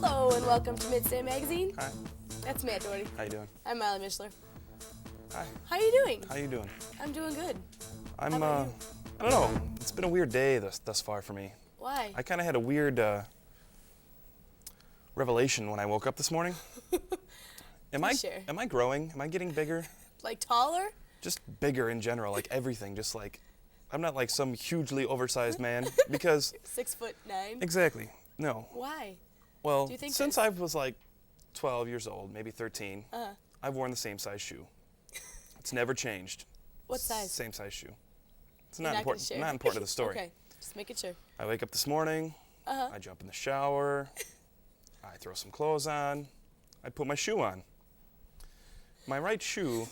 Hello and welcome to Midstate Magazine. Hi. That's Matt Doherty. How you doing? I'm Miley Mishler. Hi. How you doing? How you doing? I'm doing good. I'm How about you? I don't know. It's been a weird day thus far for me. Why? I kind of had a weird revelation when I woke up this morning. Am I growing? Am I getting bigger? Like taller? Just bigger in general, like everything. Just like I'm not like some hugely oversized man because 6'9". exactly. No. Why? Well, Do you think since I was like 12 years old, maybe 13, Uh-huh. I've worn the same size shoe. It's never changed. What size? Same size shoe. It's You're not not gonna important. share. Not important to the story. Okay, just making sure. I wake up this morning. Uh-huh. I jump in the shower. I throw some clothes on. I put my shoe on. My right shoe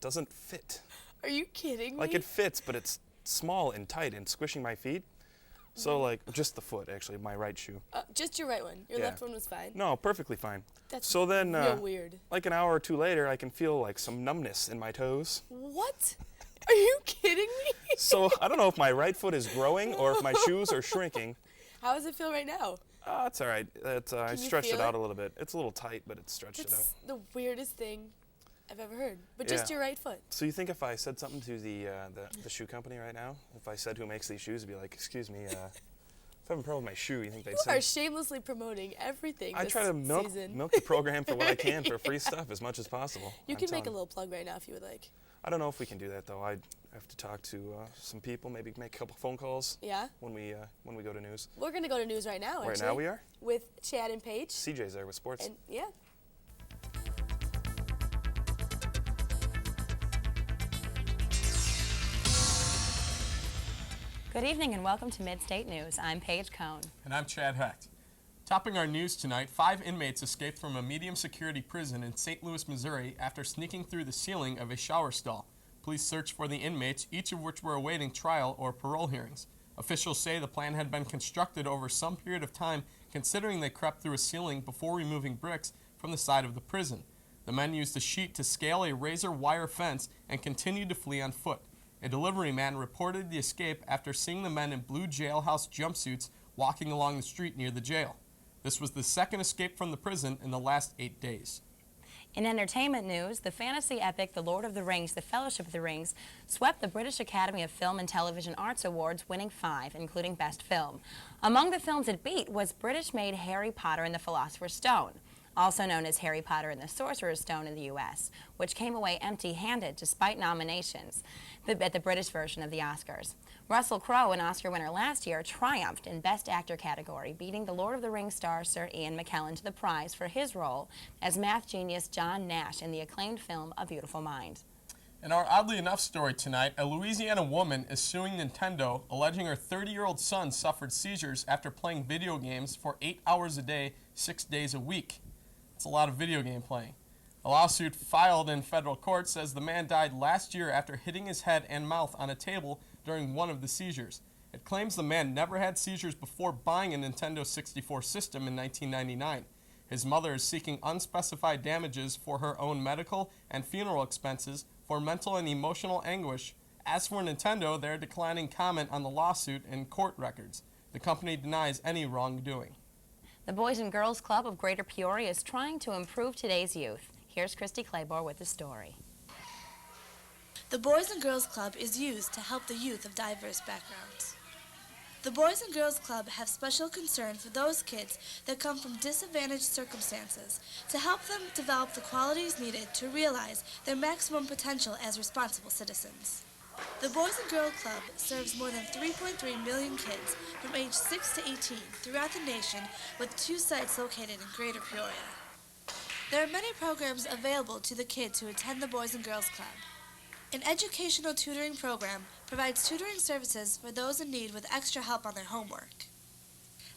doesn't fit. Are you kidding me? Like it fits, but it's small and tight and squishing my feet. So like just the foot actually, my right shoe. Just your right one. Your Yeah. left one was fine. No, perfectly fine. That's so then real weird. like an hour or two later, I can feel like some numbness in my toes. What? Are you kidding me? So I don't know if my right foot is growing or if my shoes are shrinking. How does it feel right now? It's all right. I you stretched it feel out it? a little bit. It's a little tight, but it stretched it out. That's the weirdest thing I've ever heard. But just Yeah. your right foot. So you think if I said something to the shoe company right now, if I said who makes these shoes, I'd be like, excuse me, if I have a problem with my shoe, you think they'd You say? are shamelessly promoting everything I this try to milk season. the program for what I can for free stuff as much as possible. You I'm can make a telling little plug right now if you would like. I don't know if we can do that though. I'd have to talk to some people, maybe make a couple phone calls Yeah? when we go to news. We're going to go to news right now, Right actually. now we are? With Chad and Paige. CJ's there with sports. And yeah. Good evening and welcome to Midstate News. I'm Paige Cohn. And I'm Chad Hecht. Topping our news tonight, 5 inmates escaped from a medium security prison in St. Louis, Missouri after sneaking through the ceiling of a shower stall. Police searched for the inmates, each of which were awaiting trial or parole hearings. Officials say the plan had been constructed over some period of time, considering they crept through a ceiling before removing bricks from the side of the prison. The men used a sheet to scale a razor wire fence and continued to flee on foot. A delivery man reported the escape after seeing the men in blue jailhouse jumpsuits walking along the street near the jail. This was the second escape from the prison in the last 8 days. In entertainment news, the fantasy epic The Lord of the Rings, The Fellowship of the Rings, swept the British Academy of Film and Television Arts Awards, winning 5, including Best Film. Among the films it beat was British-made Harry Potter and the Philosopher's Stone, also known as Harry Potter and the Sorcerer's Stone in the U.S., which came away empty-handed despite nominations at the British version of the Oscars. Russell Crowe, an Oscar winner last year, triumphed in Best Actor category, beating the Lord of the Rings star Sir Ian McKellen to the prize for his role as math genius John Nash in the acclaimed film A Beautiful Mind. In our Oddly Enough story tonight, a Louisiana woman is suing Nintendo, alleging her 30-year-old son suffered seizures after playing video games for 8 hours a day, 6 days a week. That's a lot of video game playing. A lawsuit filed in federal court says the man died last year after hitting his head and mouth on a table during one of the seizures. It claims the man never had seizures before buying a Nintendo 64 system in 1999. His mother is seeking unspecified damages for her own medical and funeral expenses for mental and emotional anguish. As for Nintendo, they're declining comment on the lawsuit in court records. The company denies any wrongdoing. The Boys and Girls Club of Greater Peoria is trying to improve today's youth. Here's Christy Claybore with the story. The Boys and Girls Club is used to help the youth of diverse backgrounds. The Boys and Girls Club have special concern for those kids that come from disadvantaged circumstances to help them develop the qualities needed to realize their maximum potential as responsible citizens. The Boys and Girls Club serves more than 3.3 million kids from age 6 to 18 throughout the nation with 2 sites located in Greater Peoria. There are many programs available to the kids who attend the Boys and Girls Club. An educational tutoring program provides tutoring services for those in need with extra help on their homework.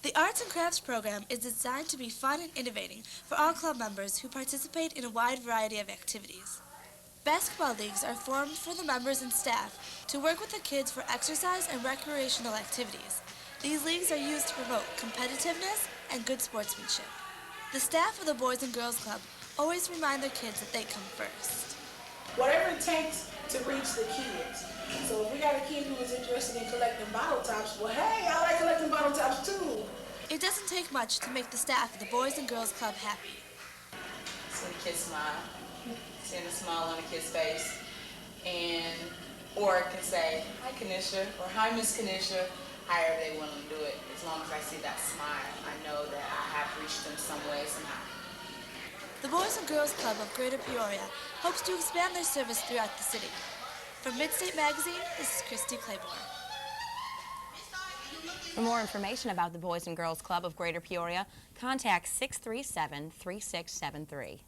The Arts and Crafts program is designed to be fun and innovating for all club members who participate in a wide variety of activities. Basketball leagues are formed for the members and staff to work with the kids for exercise and recreational activities. These leagues are used to promote competitiveness and good sportsmanship. The staff of the Boys and Girls Club always remind their kids that they come first. Whatever it takes to reach the kids. So if we got a kid who is interested in collecting bottle tops, well, hey, I like collecting bottle tops too. It doesn't take much to make the staff of the Boys and Girls Club happy. See the kids smile, seeing a smile on the kid's face, or it can say, hi Kanisha, or hi Miss Kanisha, however they want to do it. As long as I see that smile, I know that I have reached them some way, somehow. The Boys and Girls Club of Greater Peoria hopes to expand their service throughout the city. From Midstate Magazine, this is Christy Claiborne. For more information about the Boys and Girls Club of Greater Peoria, contact 637-3673.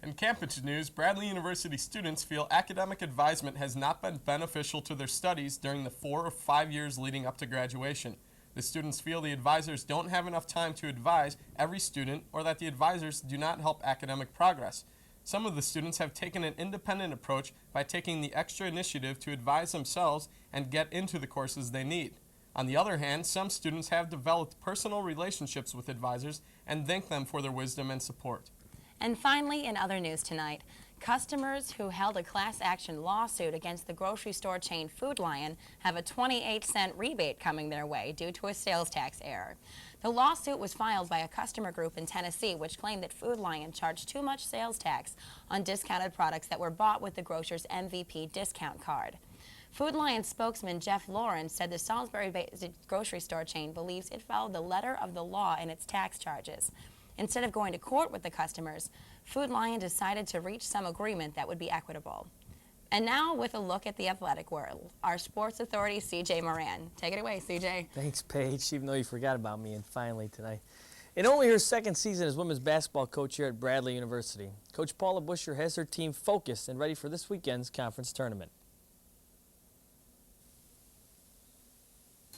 In campus news, Bradley University students feel academic advisement has not been beneficial to their studies during the 4 or 5 years leading up to graduation. The students feel the advisors don't have enough time to advise every student, or that the advisors do not help academic progress. Some of the students have taken an independent approach by taking the extra initiative to advise themselves and get into the courses they need. On the other hand, some students have developed personal relationships with advisors and thank them for their wisdom and support. And finally, in other news tonight, customers who held a class action lawsuit against the grocery store chain Food Lion have a 28-cent rebate coming their way due to a sales tax error. The lawsuit was filed by a customer group in Tennessee which claimed that Food Lion charged too much sales tax on discounted products that were bought with the grocer's MVP discount card. Food Lion spokesman Jeff Lawrence said the Salisbury-based grocery store chain believes it followed the letter of the law in its tax charges. Instead of going to court with the customers, Food Lion decided to reach some agreement that would be equitable. And now, with a look at the athletic world, our sports authority, C.J. Moran. Take it away, C.J. Thanks, Paige, even though you forgot about me and finally tonight. In only her second season as women's basketball coach here at Bradley University, Coach Paula Busher has her team focused and ready for this weekend's conference tournament.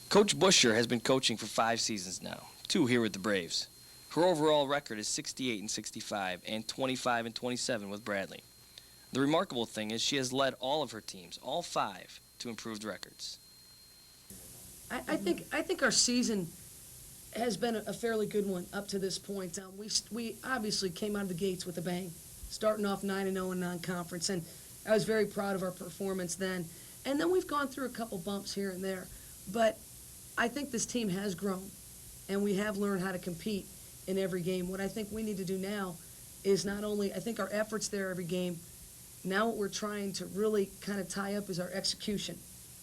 Coach Busher has been coaching for 5 seasons now, 2 here with the Braves. Her overall record is 68-65 and 25-27 with Bradley. The remarkable thing is she has led all of her teams, all 5, to improved records. I think our season has been a fairly good one up to this point. We obviously came out of the gates with a bang, starting off 9-0 in non-conference, and I was very proud of our performance then. And then we've gone through a couple bumps here and there, but I think this team has grown, and we have learned how to compete in every game. What I think we need to do now is not only, I think our efforts there every game, now what we're trying to really kind of tie up is our execution,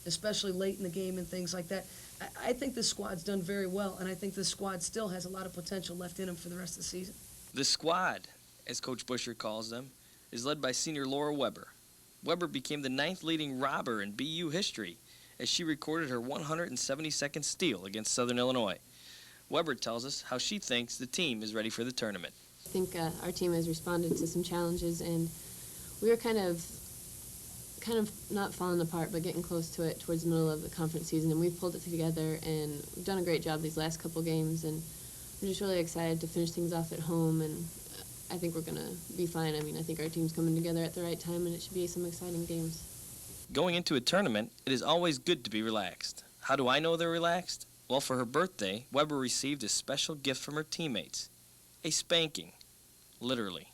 especially late in the game and things like that. I think this squad's done very well, and I think this squad still has a lot of potential left in them for the rest of the season. The squad, as Coach Busher calls them, is led by senior Laura Weber. Weber became the 9th leading robber in BU history as she recorded her 172nd steal against Southern Illinois. Weber tells us how she thinks the team is ready for the tournament. I think our team has responded to some challenges, and we were kind of not falling apart, but getting close to it towards the middle of the conference season, and we've pulled it together, and we've done a great job these last couple games, and I'm just really excited to finish things off at home, and I think we're going to be fine. I mean, I think our team's coming together at the right time, and it should be some exciting games. Going into a tournament, it is always good to be relaxed. How do I know they're relaxed? Well, for her birthday, Weber received a special gift from her teammates, a spanking, literally.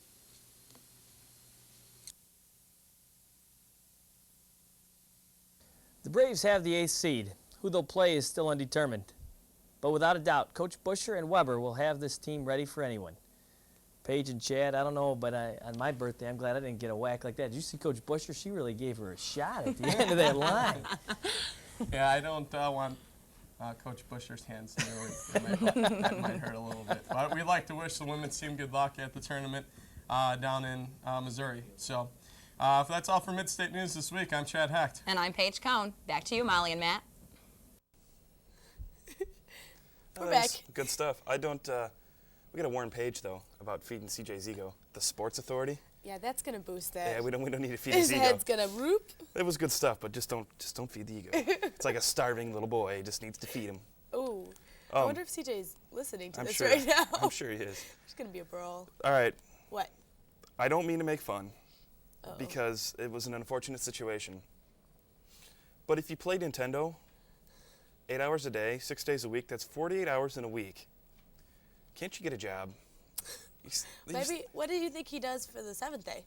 The Braves have the 8th seed. Who they'll play is still undetermined. But without a doubt, Coach Busher and Weber will have this team ready for anyone. Paige and Chad, I don't know, but on my birthday, I'm glad I didn't get a whack like that. Did you see Coach Busher? She really gave her a shot at the end of that line. Yeah, I don't want Coach Busher's hands that might hurt a little bit. But we'd like to wish the women's team good luck at the tournament down in Missouri. So if that's all for Midstate News this week, I'm Chad Hecht. And I'm Paige Cohn. Back to you, Molly and Matt. We're back. Good stuff. I don't. We got to warn Paige though about feeding CJ's ego. The Sports Authority. Yeah, that's gonna boost that. Yeah, we don't need to feed His his ego. head's gonna whoop. It was good stuff, but just don't feed the ego. It's like a starving little boy. He just needs to feed him. Ooh. I wonder if CJ's listening to I'm this sure. right now. I'm sure he is. There's gonna be a brawl. All right. What? I don't mean to make fun, because it was an unfortunate situation. But if you play Nintendo 8 hours a day, 6 days a week, that's 48 hours in a week. Can't you get a job? Maybe, what do you think he does for the 7th day?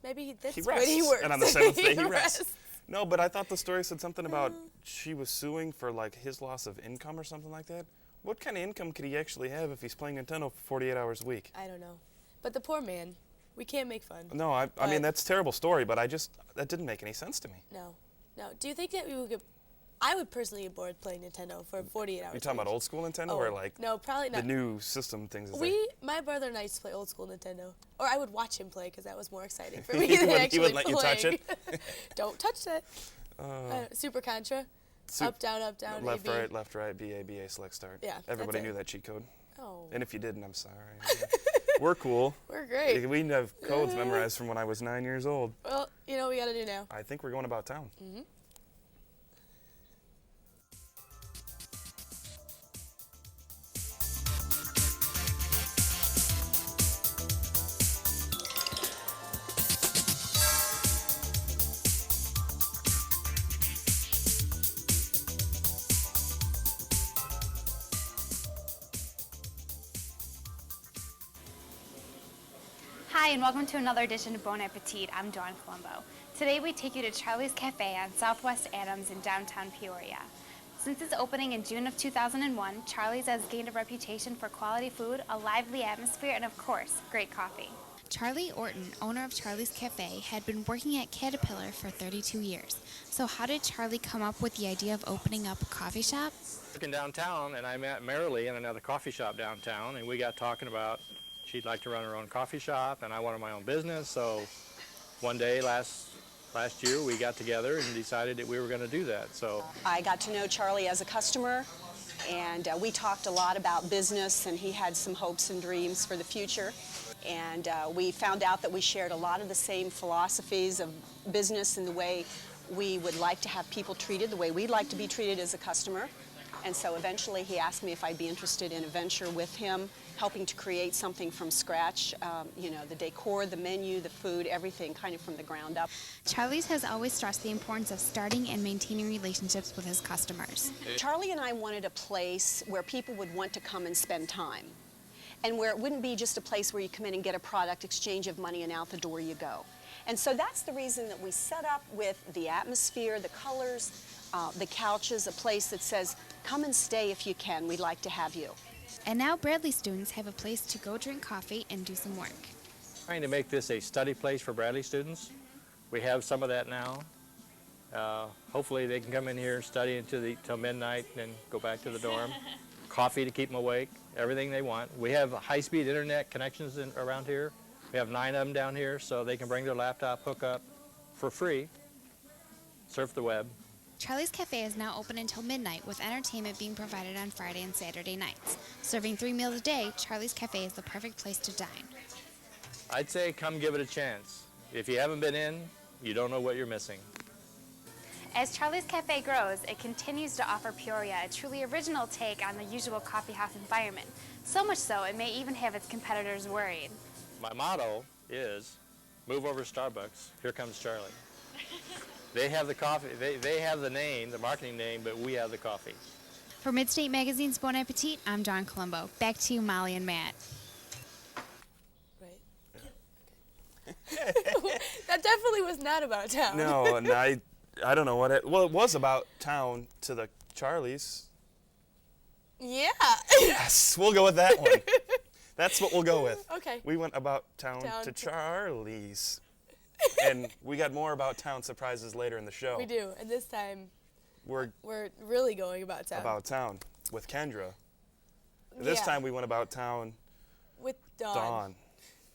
Maybe that's He when rests, he works. and on the 7th day he rests. No, but I thought the story said something about she was suing for like his loss of income or something like that. What kind of income could he actually have if he's playing Nintendo for 48 hours a week? I don't know. But the poor man, we can't make fun. No, I mean, that's a terrible story, but that didn't make any sense to me. No. Do you think that we would get, I would personally get bored playing Nintendo for 48 hours. You talking about old school Nintendo or like no, probably not. the new system things? My brother and I used to play old school Nintendo. Or I would watch him play because that was more exciting for me than actually He would let you touch it? Don't touch that. Super Contra. Up, down, left, A, B. left, right, BA, BA, select, start. Yeah, Everybody that's it. knew that cheat code. Oh. And if you didn't, I'm sorry. We're cool. We're great. We have codes memorized from when I was 9 years old. Well, you know what we got to do now. I think we're going about town. Mm-hmm. Hi, and welcome to another edition of Bon Appetit. I'm Dawn Colombo. Today we take you to Charlie's Cafe on Southwest Adams in downtown Peoria. Since its opening in June of 2001, Charlie's has gained a reputation for quality food, a lively atmosphere, and of course, great coffee. Charlie Orton, owner of Charlie's Cafe, had been working at Caterpillar for 32 years. So how did Charlie come up with the idea of opening up a coffee shop? Working downtown, and I met Marilee in another coffee shop downtown, and we got talking about she'd like to run her own coffee shop, and I wanted my own business. So one day last year, we got together and decided that we were going to do that. So I got to know Charlie as a customer, and we talked a lot about business, and he had some hopes and dreams for the future. And we found out that we shared a lot of the same philosophies of business and the way we would like to have people treated, the way we'd like to be treated as a customer. And so eventually he asked me if I'd be interested in a venture with him, helping to create something from scratch, the decor, the menu, the food, everything kind of from the ground up. Charlie's has always stressed the importance of starting and maintaining relationships with his customers. Charlie and I wanted a place where people would want to come and spend time, and where it wouldn't be just a place where you come in and get a product, exchange of money, and out the door you go. And so that's the reason that we set up with the atmosphere, the colors, the couches, a place that says, come and stay if you can, we'd like to have you. And now Bradley students have a place to go drink coffee and do some work. trying to make this a study place for Bradley students. We have some of that now. Hopefully they can come in here and study till midnight and go back to the dorm. Coffee to keep them awake, everything they want. We have high-speed internet connections around here. We have 9 of them down here, so they can bring their laptop, hook up for free, surf the web. Charlie's Cafe is now open until midnight, with entertainment being provided on Friday and Saturday nights. Serving 3 meals a day, Charlie's Cafe is the perfect place to dine. I'd say come give it a chance. If you haven't been in, you don't know what you're missing. As Charlie's Cafe grows, it continues to offer Peoria a truly original take on the usual coffeehouse environment. So much so, it may even have its competitors worried. My motto is, move over Starbucks, here comes Charlie. They have the coffee, they have the name, the marketing name, but we have the coffee. For Midstate Magazine's Bon Appetit, I'm Dawn Colombo. Back to you, Molly and Matt. That definitely was not about town. No, and I don't know what it was about town to the Charlies. Yeah. Yes, we'll go with that one. That's what we'll go with. Okay. We went about town to Charlie's. And we got more about town surprises later in the show. We do, and this time we're really going about town. About town with Kendra. This time we went about town with Dawn. Dawn.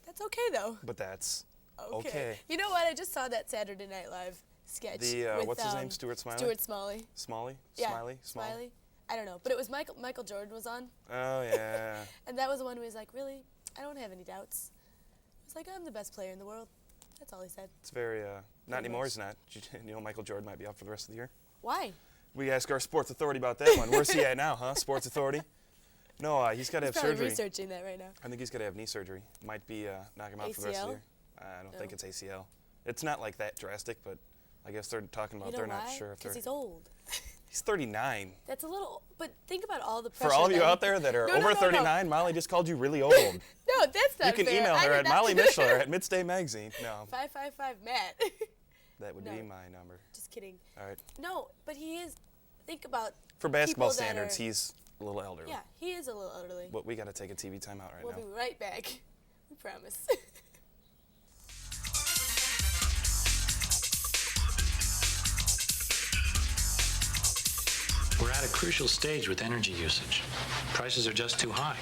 That's okay though. But that's okay. okay. You know what? I just saw that Saturday Night Live sketch. With, what's his name? Stuart Smiley? Stuart Smalley. Smalley? Yeah. Smiley? I don't know. But it was Michael Jordan was on. Oh, yeah. And that was the one who was like, really? I don't have any doubts. He was like, I'm the best player in the world. That's all he said. It's very, not anymore, he's not. You know Michael Jordan might be out for the rest of the year? Why? We ask our sports authority about that one. Where's he at now, huh? Sports authority? No, he's got to have surgery. He's probably researching that right now. I think he's got to have knee surgery. Might be knocking him out for the rest of the year. I don't think it's ACL. It's not like that drastic, but I guess they're talking about they're not sure if they're. Because he's old. He's 39. That's a little, but think about all the pressure. For all of you out there that are over 39, Molly just called you really old. No, that's not You can fair. email her at Molly Mishler at Midstate Magazine. No. 555 Matt. That would be my number. Just kidding. All right. No, but he is. Think about. For basketball standards, he's a little elderly. Yeah, he is a little elderly. But we got to take a TV timeout right now. We'll be right back. We promise. We're at a crucial stage with energy usage. Prices are just too high.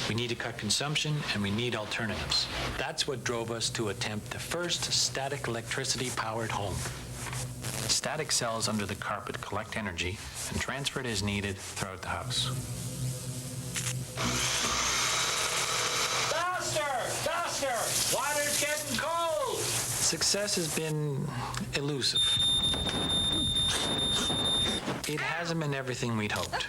We need to cut consumption, and we need alternatives. That's what drove us to attempt the first static electricity-powered home. Static cells under the carpet collect energy and transfer it as needed throughout the house. Faster! Water's getting cold! Success has been elusive. It hasn't been everything we'd hoped.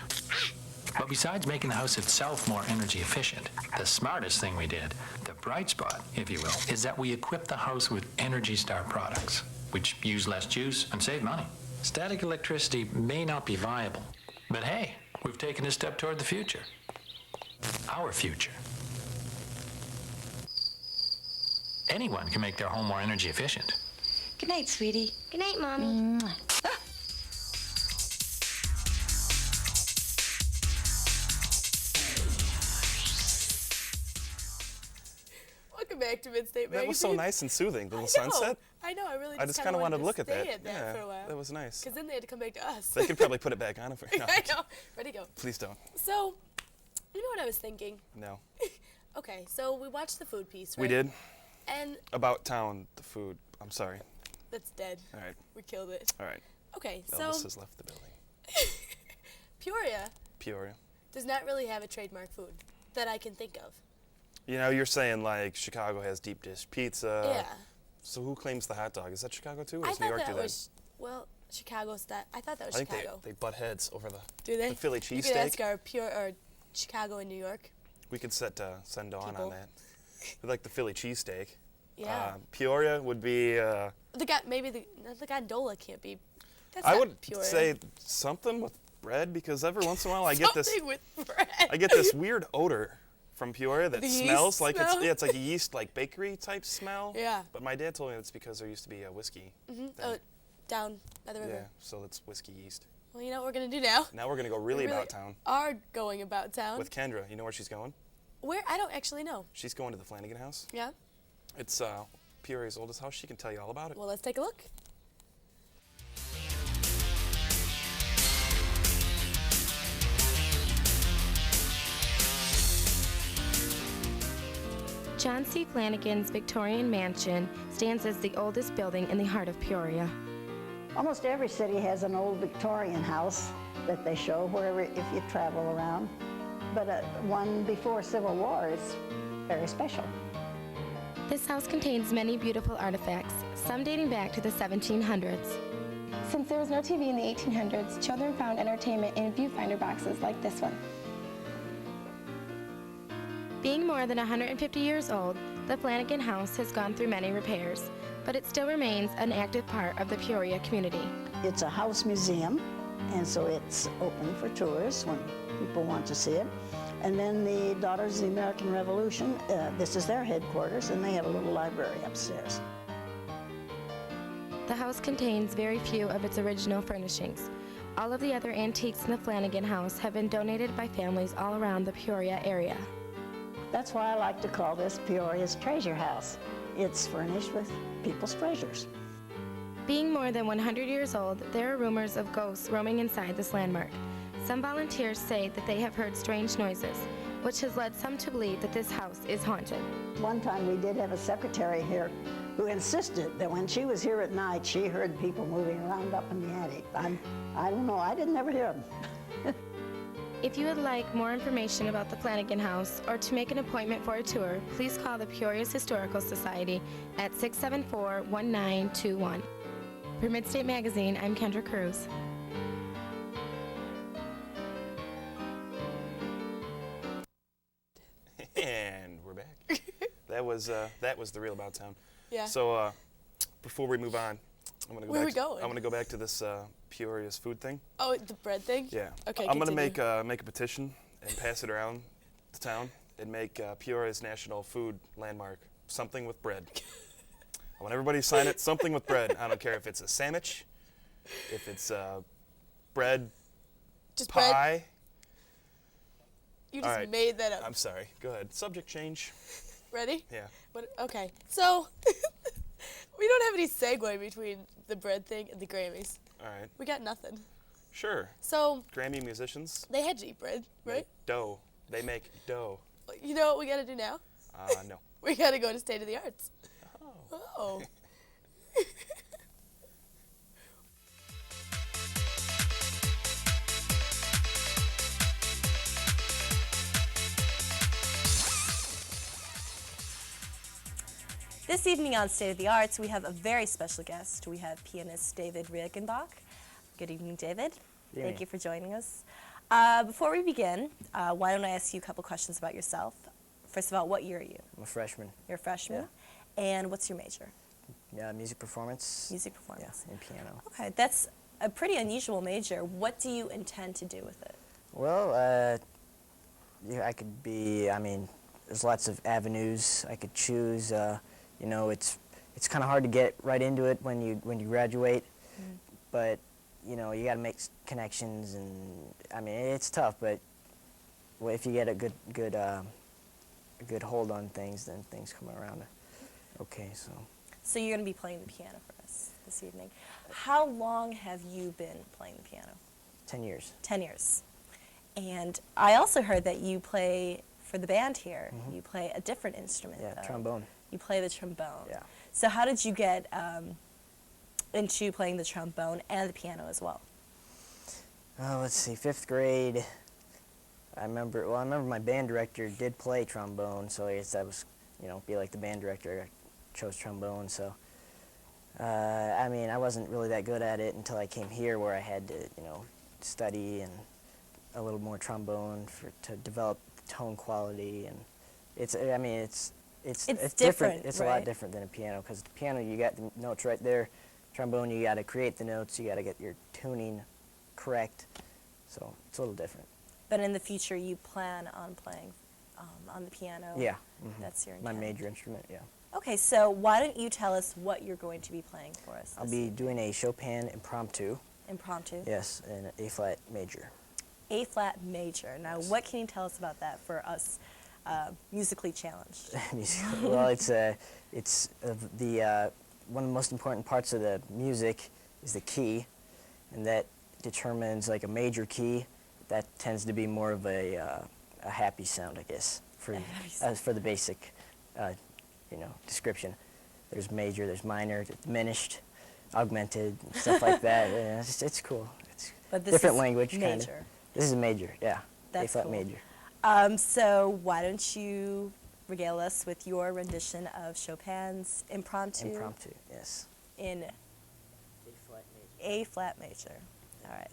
But besides making the house itself more energy efficient, the smartest thing we did, the bright spot, if you will, is that we equipped the house with Energy Star products, which use less juice and save money. Static electricity may not be viable, but hey, we've taken a step toward the future. Our future. Anyone can make their home more energy efficient. Good night, sweetie. Good night, Mommy. Welcome back to Midstate Magazine. That was so nice and soothing, the little sunset. I know, I just kind of wanted to look at that. Yeah, for a while. That was nice. Because then they had to come back to us. They could probably put it back on if we. No. I know. Ready, go. Please don't. So, you know what I was thinking? No. Okay, so we watched the food piece, right? We did. And about town, the food. I'm sorry. That's dead. All right. We killed it. All right. Okay, so Elvis has left the building. Peoria does not really have a trademark food that I can think of. You know, you're saying like Chicago has deep dish pizza. Yeah. So who claims the hot dog? Is that Chicago too, or I does New thought York do that that? was, well, Chicago's that. I thought that was I think Chicago. they butt heads over the Do they? the Philly You could cheesesteak. ask our Chicago and New York. We could send Dawn People. on that. We like the Philly cheesesteak. Yeah. Peoria would be. The gondola can't be. That's I not would Peoria. say something with bread, because every once in a while I get this. Something with bread. I get this weird odor from Peoria that The smells yeast like smell? it's like a yeast like bakery type smell. Yeah. But my dad told me it's because there used to be a whiskey. Oh, down by the river. Yeah, so it's whiskey yeast. Well, you know what we're gonna do now? Now we're gonna go really about town. Are going about town. With Kendra. You know where she's going? Where? I don't actually know. She's going to the Flanagan house. Yeah. It's Peoria's oldest house. She can tell you all about it. Well, let's take a look. John C. Flanagan's Victorian mansion stands as the oldest building in the heart of Peoria. Almost every city has an old Victorian house that they show wherever, if you travel around. But one before Civil War is very special. This house contains many beautiful artifacts, some dating back to the 1700s. Since there was no TV in the 1800s, children found entertainment in viewfinder boxes like this one. Being more than 150 years old, the Flanagan House has gone through many repairs, but it still remains an active part of the Peoria community. It's a house museum, and so it's open for tours when people want to see it. And then the Daughters of the American Revolution, this is their headquarters, and they have a little library upstairs. The house contains very few of its original furnishings. All of the other antiques in the Flanagan House have been donated by families all around the Peoria area. That's why I like to call this Peoria's Treasure House. It's furnished with people's treasures. Being more than 100 years old, there are rumors of ghosts roaming inside this landmark. Some volunteers say that they have heard strange noises, which has led some to believe that this house is haunted. One time we did have a secretary here who insisted that when she was here at night, she heard people moving around up in the attic. I don't know, I didn't ever hear them. If you would like more information about the Flanagan House or to make an appointment for a tour, please call the Peoria's Historical Society at 674-1921. For Midstate Magazine, I'm Kendra Cruz. And we're back. That was the real About Town. Yeah. So before we move on, I'm gonna go Where back. are we going? I'm gonna go back to this Peoria's food thing. Oh, the bread thing? Yeah. Okay, I'm gonna continue. make a petition and pass it around the town and make Peoria's national food landmark something with bread. I want everybody to sign it. Something with bread. I don't care if it's a sandwich, if it's bread, Just pie. bread? You All just right. made that up. I'm sorry. Go ahead. Subject change. Ready? Yeah. What? Okay. So, we don't have any segue between the bread thing and the Grammys. All right. We got nothing. Sure. So, Grammy musicians. they had to eat bread, right? Make dough. They make dough. You know what we got to do now? No. We got to go to State of the Arts. Oh. This evening on State of the Arts, we have a very special guest. We have pianist David Reichenbach. Good evening, David. Good Thank evening. you for joining us. Before we begin, why don't I ask you a couple questions about yourself? First of all, what year are you? I'm a freshman. You're a freshman? And what's your major? Yeah, music performance. Music performance. Yeah, and piano. Okay, that's a pretty unusual major. What do you intend to do with it? Well, yeah, I could be. I mean, there's lots of avenues I could choose. You know, it's kind of hard to get right into it when you graduate, but you know, you got to make connections, and I mean, it's tough. But if you get a good hold on things, then things come around. Okay, so. So you're going to be playing the piano for us this evening. How long have you been playing the piano? 10 years. 10 years. And I also heard that you play for the band here. Mhm. You play a different instrument. Yeah, though. trombone. You play the trombone. Yeah. So how did you get into playing the trombone and the piano as well? Let's see, 5th grade. I remember my band director did play trombone, so I guess that was, you know, be like the band director. I chose trombone, so. I mean, I wasn't really that good at it until I came here, where I had to, you know, study and a little more trombone to develop tone quality, and it's different. It's a lot right? different than a piano, because the piano, you got the notes right there. Trombone, you got to create the notes. You got to get your tuning correct, so it's a little different. But in the future, you plan on playing on the piano? Yeah. That's your My intent. major instrument, yeah. Okay, so why don't you tell us what you're going to be playing for us? I'll this be evening? doing a Chopin impromptu. Impromptu? Yes, in an A-flat major. A-flat major. Now, what can you tell us about that for us musically challenged? Well, it's one of the most important parts of the music is the key, and that determines, like, a major key. That tends to be more of a happy sound, I guess, for the basic, you know, description. There's major, there's minor, diminished, augmented, stuff like that. Yeah, it's cool. It's But this different is language, kind of. major. This is a major, yeah. That's A-flat cool. major. So why don't you regale us with your rendition of Chopin's Impromptu? Impromptu, yes. In A-flat major. All right.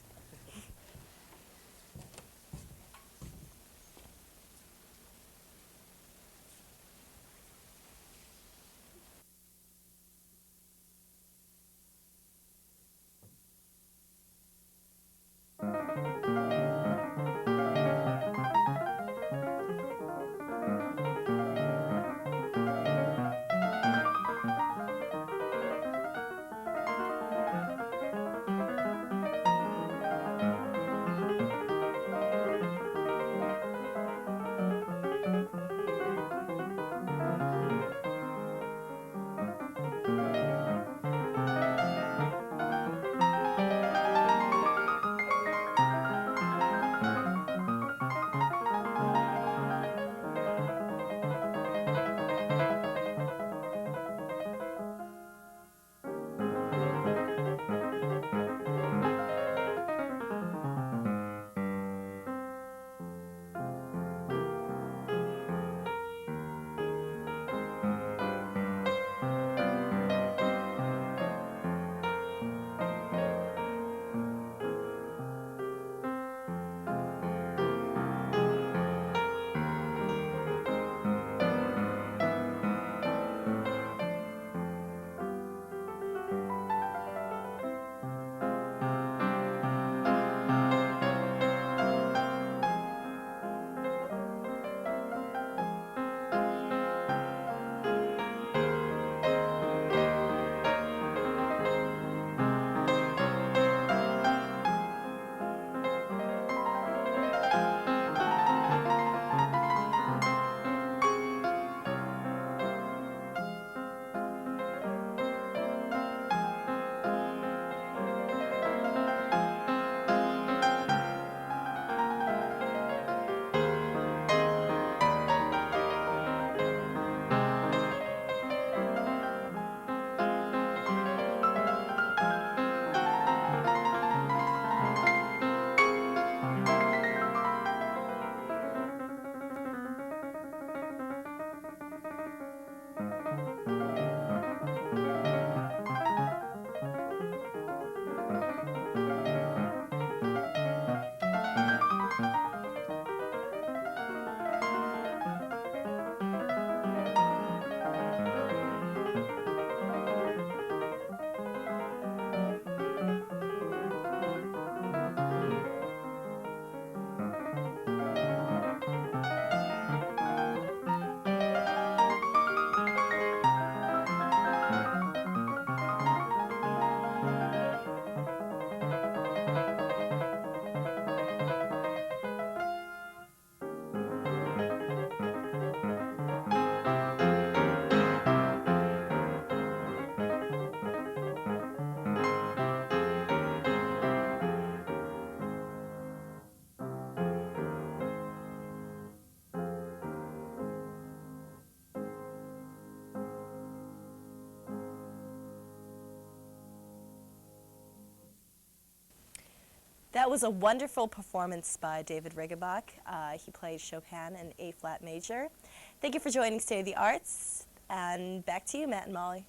That was a wonderful performance by David Riggenbach. He played Chopin in A-flat major. Thank you for joining State of the Arts, and back to you, Matt and Molly.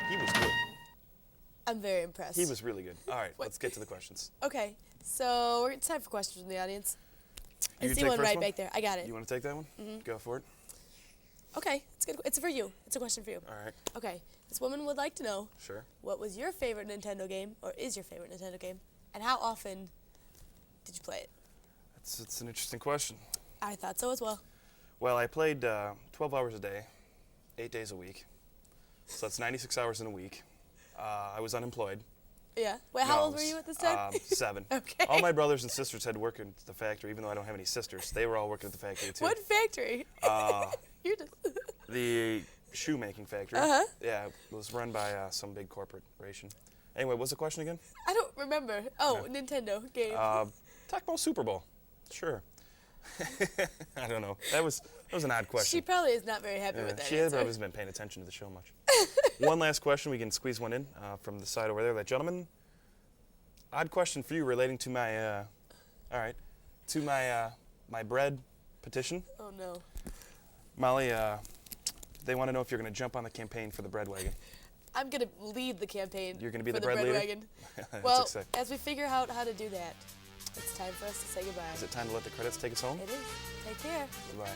He was good. I'm very impressed. He was really good. All right, let's get to the questions. Okay, so it's time for questions from the audience. I You see take one first right back there. I got it. You want to take that one? Mhm. Go for it. Okay, it's good. It's for you. It's a question for you. All right. Okay, this woman would like to know Sure. what was your favorite Nintendo game, or is your favorite Nintendo game, and how often did you play it? It's an interesting question. I thought so as well. Well, I played 12 hours a day, 8 days a week. So that's 96 hours in a week. I was unemployed. Yeah. Wait, how old were you at this time? 7. Okay. All my brothers and sisters had to work at the factory, even though I don't have any sisters. They were all working at the factory, too. What factory? You're just The shoemaking factory. Uh-huh. Yeah, it was run by some big corporation. Anyway, what's the question again? I don't remember. Oh, Nintendo game. Tecmo Super Bowl. Sure. I don't know. That was an odd question. She probably is not very happy with that She answer. probably hasn't been paying attention to the show much. One last question. We can squeeze one in from the side over there. That gentleman. Odd question for you relating to my, all right, to my bread petition. Oh no. Molly, they want to know if you're going to jump on the campaign for the bread wagon. I'm gonna lead the campaign. You're going to be for the bread leader? wagon. That's Well, exciting. as we figure out how to do that, it's time for us to say goodbye. Is it time to let the credits take us home? It is. Take care. Goodbye.